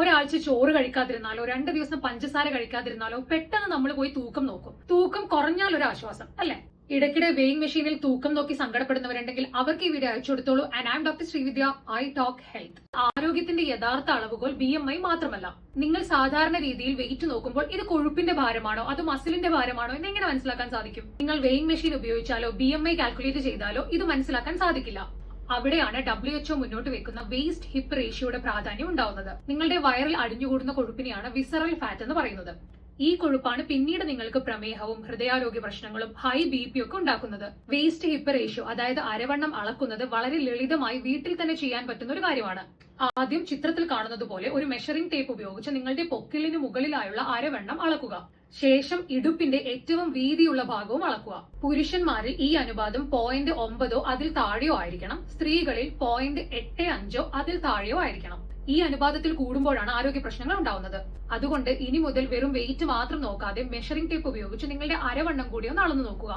ഒരാഴ്ച ചോറ് കഴിക്കാതിരുന്നാലോ 2 ദിവസം പഞ്ചസാര കഴിക്കാതിരുന്നാലോ പെട്ടെന്ന് നമ്മൾ പോയി തൂക്കം നോക്കും. തൂക്കം കുറഞ്ഞാൽ ഒരു ആശ്വാസം അല്ലെ? ഇടയ്ക്കിടെ വെയിങ് മെഷീനിൽ തൂക്കം നോക്കി സങ്കടപ്പെടുന്നവരുണ്ടെങ്കിൽ അവർക്ക് ഈ വീഡിയോ അയച്ചു കൊടുത്തോളൂ. And I am doctor Srividya. I talk health. ആരോഗ്യത്തിന്റെ യഥാർത്ഥ അളവുകോൽ BMI മാത്രമല്ല. നിങ്ങൾ സാധാരണ രീതിയിൽ വെയിറ്റ് നോക്കുമ്പോൾ ഇത് കൊഴുപ്പിന്റെ ഭാരമാണോ അതോ മസിലിന്റെ ഭാരമാണോ എന്ന് എങ്ങനെ മനസ്സിലാക്കാൻ സാധിക്കും? നിങ്ങൾ വെയിങ് മെഷീൻ ഉപയോഗിച്ചാലോ BMI കാൽക്കുലേറ്റ് ചെയ്താലോ ഇത് മനസ്സിലാക്കാൻ സാധിക്കില്ല. അവിടെയാണ് WHO മുന്നോട്ട് വെക്കുന്ന വേസ്റ്റ് ഹിപ്പ് റേഷ്യോയുടെ പ്രാധാന്യം ഉണ്ടാവുന്നത്. നിങ്ങളുടെ വയറിൽ അടിഞ്ഞുകൂടുന്ന കൊഴുപ്പിനെയാണ് വിസറൽ ഫാറ്റ് എന്ന് പറയുന്നത്. ഈ കൊഴുപ്പാണ് പിന്നീട് നിങ്ങൾക്ക് പ്രമേഹവും ഹൃദയാരോഗ്യ പ്രശ്നങ്ങളും ഹൈ BP ഒക്കെ ഉണ്ടാക്കുന്നത്. വേസ്റ്റ് ഹിപ്പ് റേഷ്യോ അതായത് അരവണ്ണം അളക്കുന്നത് വളരെ ലളിതമായി വീട്ടിൽ തന്നെ ചെയ്യാൻ പറ്റുന്ന ഒരു കാര്യമാണ്. ആദ്യം ചിത്രത്തിൽ കാണുന്നത് പോലെ ഒരു മെഷറിംഗ് ടേപ്പ് ഉപയോഗിച്ച് നിങ്ങളുടെ പൊക്കിളിന് മുകളിലായുള്ള അരവണ്ണം അളക്കുക. ശേഷം ഇടുപ്പിന്റെ ഏറ്റവും വീതിയുള്ള ഭാഗവും അളക്കുക. പുരുഷന്മാരിൽ ഈ അനുപാതം 0.9 അതിൽ താഴെയോ ആയിരിക്കണം. സ്ത്രീകളിൽ 0.85 അതിൽ താഴെയോ ആയിരിക്കണം. ഈ അനുപാതത്തിൽ കൂടുമ്പോഴാണ് ആരോഗ്യ പ്രശ്നങ്ങൾ ഉണ്ടാവുന്നത്. അതുകൊണ്ട് ഇനി മുതൽ വെറും വെയിറ്റ് മാത്രം നോക്കാതെ മെഷറിംഗ് ടേപ്പ് ഉപയോഗിച്ച് നിങ്ങളുടെ അരവണ്ണം കൂടി ഒന്ന് അളന്നു നോക്കുക.